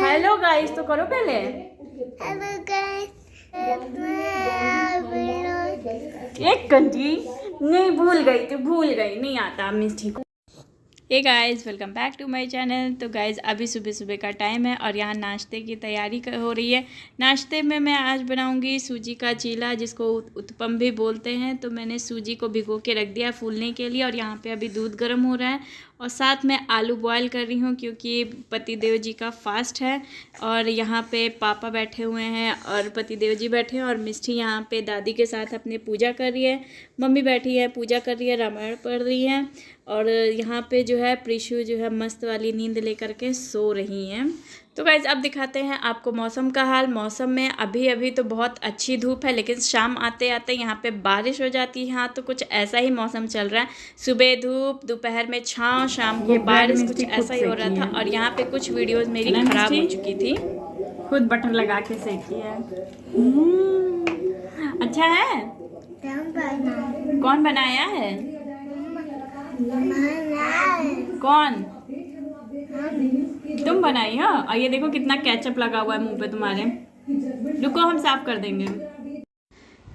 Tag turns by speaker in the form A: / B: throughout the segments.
A: Hello guys तो करो पहले। एक घंटी नहीं, भूल गई नहीं आता मिस्टी को। Hey guys welcome back to my channel. तो गाइस अभी सुबह सुबह का टाइम है और यहाँ नाश्ते की तैयारी हो रही है। नाश्ते में मैं आज बनाऊंगी सूजी का चीला, जिसको उत्पम भी बोलते हैं। तो मैंने सूजी को भिगो के रख दिया फूलने के लिए और यहाँ पे अभी दूध गर्म हो रहा है और साथ में आलू बॉयल कर रही हूँ क्योंकि पतिदेव जी का फास्ट है। और यहाँ पे पापा बैठे हुए हैं और पतिदेव जी बैठे हैं और मिष्टी यहाँ पे दादी के साथ अपने पूजा कर रही है। मम्मी बैठी है पूजा कर रही है, रामायण पढ़ रही है। और यहाँ पे जो है प्रिशु जो है मस्त वाली नींद लेकर के सो रही हैं। तो गाइज अब दिखाते हैं आपको मौसम का हाल। मौसम में अभी तो बहुत अच्छी धूप है, लेकिन शाम आते आते यहाँ पे बारिश हो जाती है। हाँ तो कुछ ऐसा ही मौसम चल रहा है, सुबह धूप, दोपहर में छाँव, शाम को बारिश, कुछ ऐसा ही हो रहा था। और यहाँ पे कुछ वीडियोस मेरी खराब हो चुकी थी, खुद बटर लगा के सेकी है। अच्छा है। कौन बनाया है? कौन? तुम बनाई हो? और ये देखो कितना केचप लगा हुआ है मुंह पे तुम्हारे। रुको हम साफ कर देंगे।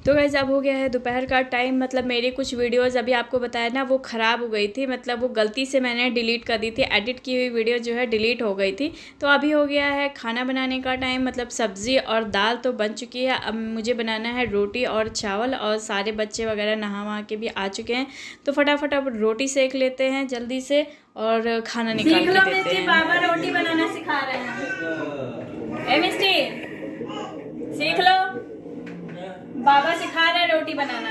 A: तो गाइस अब हो गया है दोपहर का टाइम। मतलब मेरी कुछ वीडियोस अभी आपको बताया ना वो ख़राब हो गई थी, मतलब वो गलती से मैंने डिलीट कर दी थी। एडिट की हुई वीडियो जो है डिलीट हो गई थी। तो अभी हो गया है खाना बनाने का टाइम। मतलब सब्ज़ी और दाल तो बन चुकी है, अब मुझे बनाना है रोटी और चावल। और सारे बच्चे वगैरह नहा वहा के भी आ चुके हैं, तो फटाफट अब रोटी सेक लेते हैं जल्दी से और खाना निकाल के देते हैं। बाबा रोटी बनाना सिखा रहे हैं। ए मिस्टी सीख लो, बाबा सिखा रहे हैं रोटी बनाना।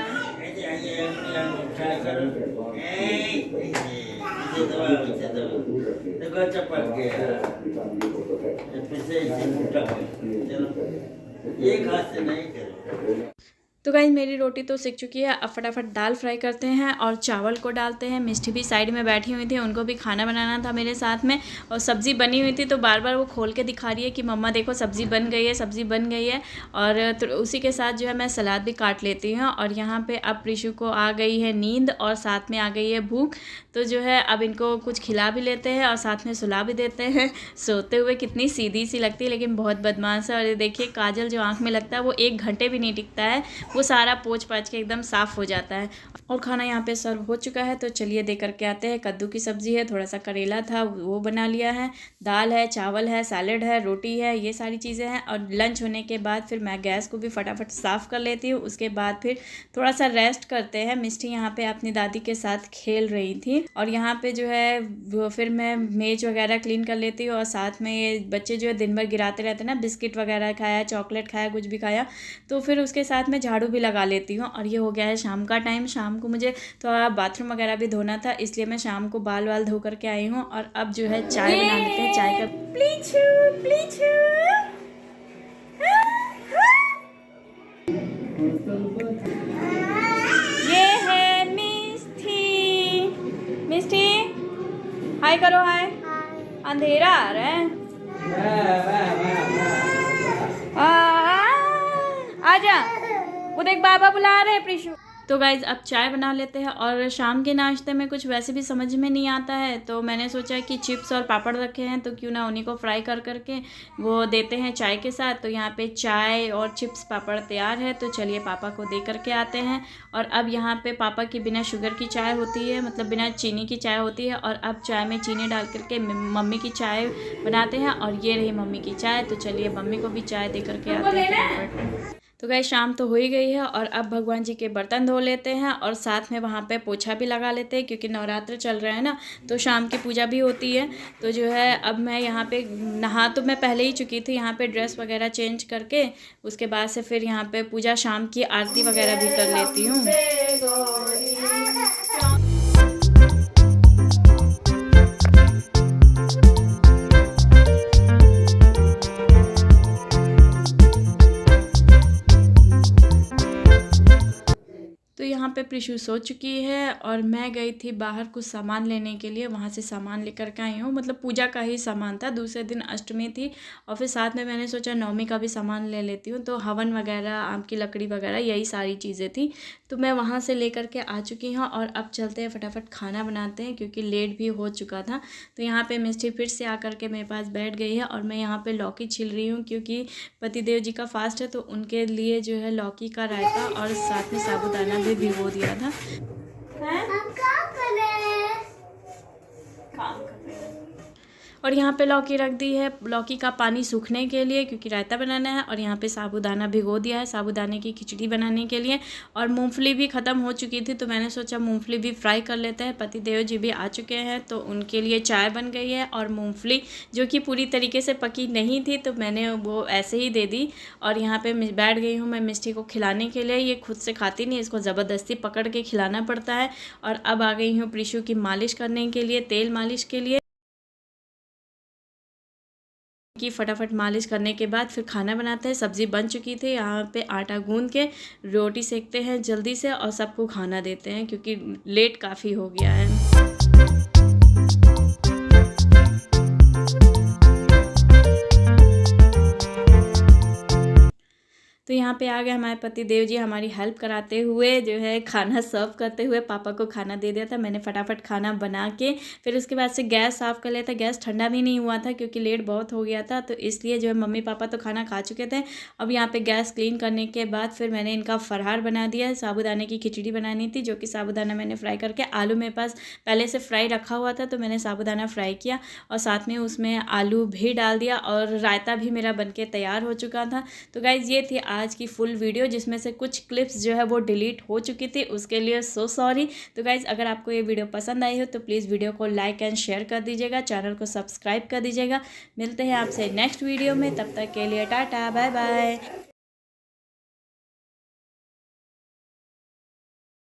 A: तो गाइस मेरी रोटी तो सिक चुकी है। अब फटाफट दाल फ्राई करते हैं और चावल को डालते हैं। मिष्टी भी साइड में बैठी हुई थी, उनको भी खाना बनाना था मेरे साथ में। और सब्ज़ी बनी हुई थी तो बार बार वो खोल के दिखा रही है कि मम्मा देखो सब्ज़ी बन गई है, सब्ज़ी बन गई है। और तो उसी के साथ जो है मैं सलाद भी काट लेती हूँ। और यहाँ पर अब प्रिशु को आ गई है नींद और साथ में आ गई है भूख। तो जो है अब इनको कुछ खिला भी लेते हैं और साथ में सुला भी देते हैं। सोते हुए कितनी सीधी सी लगती है लेकिन बहुत बदमाश है। और ये देखिए काजल जो आँख में लगता है वो 1 घंटे भी नहीं टिकता है, वो सारा पोंछ पाछ के एकदम साफ़ हो जाता है। और खाना यहाँ पे सर्व हो चुका है, तो चलिए दे करके आते हैं। कद्दू की सब्ज़ी है, थोड़ा सा करेला था वो बना लिया है, दाल है, चावल है, सैलेड है, रोटी है, ये सारी चीज़ें हैं। और लंच होने के बाद फिर मैं गैस को भी फटाफट साफ़ कर लेती हूँ। उसके बाद फिर थोड़ा सा रेस्ट करते हैं। मिष्टी यहाँ पे अपनी दादी के साथ खेल रही थी और यहाँ पे जो है वो फिर मैं मेज वगैरह क्लीन कर लेती हूँ। और साथ में ये बच्चे जो है दिन भर गिराते रहते हैं ना, बिस्किट वगैरह खाया, चॉकलेट खाया, कुछ भी खाया, तो फिर उसके साथ में झाड़ू भी लगा लेती हूँ। और ये हो गया है शाम का टाइम। शाम को मुझे थोड़ा बाथरूम वगैरह भी धोना था, इसलिए मैं शाम को बाल वाल धो करके आई हूँ। और अब जो है चाय बना लेते हैं। चाय का ये है मिष्टी हाय करो, हाय। अंधेरा आ रहा है, आजा, वो देख बाबा बुला रहे हैं प्रिशु। तो गाइज़ अब चाय बना लेते हैं। और शाम के नाश्ते में कुछ वैसे भी समझ में नहीं आता है, तो मैंने सोचा कि चिप्स और पापड़ रखे हैं तो क्यों ना उन्हीं को फ्राई कर करके वो देते हैं चाय के साथ। तो यहाँ पे चाय और चिप्स पापड़ तैयार है, तो चलिए पापा को दे करके आते हैं। और अब यहाँ पे पापा की बिना शुगर की चाय होती है, मतलब बिना चीनी की चाय होती है। और अब चाय में चीनी डाल करके मम्मी की चाय बनाते हैं। और ये रही मम्मी की चाय, तो चलिए मम्मी को भी चाय दे करके आते हैं। तो गाइस शाम तो हो ही गई है और अब भगवान जी के बर्तन धो लेते हैं और साथ में वहाँ पे पोछा भी लगा लेते हैं क्योंकि नवरात्र चल रहा है ना, तो शाम की पूजा भी होती है। तो जो है अब मैं यहाँ पे नहा तो मैं पहले ही चुकी थी, यहाँ पे ड्रेस वगैरह चेंज करके उसके बाद से फिर यहाँ पे पूजा, शाम की आरती वगैरह भी कर लेती हूँ। तो यहाँ पे प्रिशु सो चुकी है और मैं गई थी बाहर कुछ सामान लेने के लिए, वहाँ से सामान लेकर के आई हूँ। मतलब पूजा का ही सामान था, दूसरे दिन अष्टमी थी और फिर साथ में मैंने सोचा नवमी का भी सामान ले लेती हूँ। तो हवन वगैरह, आम की लकड़ी वगैरह, यही सारी चीज़ें थी। तो मैं वहाँ से लेकर के आ चुकी हूँ और अब चलते हैं फटाफट खाना बनाते हैं क्योंकि लेट भी हो चुका था। तो यहाँ पे मिष्टी फिर से आकर के मेरे पास बैठ गई है और मैं यहाँ पे लौकी छिल रही हूँ क्योंकि पतिदेव जी का फास्ट है, तो उनके लिए जो है लौकी का रायता और साथ में साबूदाना भी भिगो दिया था। हम काम कर रहे हैं। और यहाँ पे लौकी रख दी है, लौकी का पानी सूखने के लिए क्योंकि रायता बनाना है। और यहाँ पे साबूदाना भिगो दिया है साबूदाने की खिचड़ी बनाने के लिए। और मूंगफली भी ख़त्म हो चुकी थी तो मैंने सोचा मूंगफली भी फ्राई कर लेते हैं। पतिदेव जी भी आ चुके हैं तो उनके लिए चाय बन गई है और मूंगफली जो कि पूरी तरीके से पकी नहीं थी तो मैंने वो ऐसे ही दे दी। और यहाँ पर बैठ गई हूँ मैं मिष्टी को खिलाने के लिए। ये खुद से खाती नहीं, इसको ज़बरदस्ती पकड़ के खिलाना पड़ता है। और अब आ गई हूँ प्रिशु की मालिश करने के लिए, तेल मालिश के लिए। कि फटाफट मालिश करने के बाद फिर खाना बनाते हैं। सब्ज़ी बन चुकी थी, यहाँ पे आटा गूंद के रोटी सेकते हैं जल्दी से और सबको खाना देते हैं क्योंकि लेट काफ़ी हो गया है। तो यहाँ पे आ गए हमारे पति देव जी हमारी हेल्प कराते हुए, जो है खाना सर्व करते हुए। पापा को खाना दे दिया था मैंने फटाफट खाना बना के। फिर उसके बाद से गैस साफ़ कर लिया था। गैस ठंडा भी नहीं हुआ था क्योंकि लेट बहुत हो गया था, तो इसलिए जो है मम्मी पापा तो खाना खा चुके थे। अब यहाँ पे गैस क्लीन करने के बाद फिर मैंने इनका फरार बना दिया। साबूदाने की खिचड़ी बनानी थी जो कि साबूदाना मैंने फ्राई करके, आलू मेरे पास पहले से फ्राई रखा हुआ था तो मैंने साबूदाना फ्राई किया और साथ में उसमें आलू भी डाल दिया और रायता भी मेरा बनके तैयार हो चुका था। तो गाइज़ ये थी आज की फुल वीडियो जिसमें से कुछ क्लिप्स जो है वो डिलीट हो चुकी थी, उसके लिए सो सॉरी। तो गाइज़ अगर आपको ये वीडियो पसंद आई हो तो प्लीज़ वीडियो को लाइक एंड शेयर कर दीजिएगा, चैनल को सब्सक्राइब कर दीजिएगा। मिलते हैं आपसे नेक्स्ट वीडियो में, तब तक के लिए टाटा बाय बाय।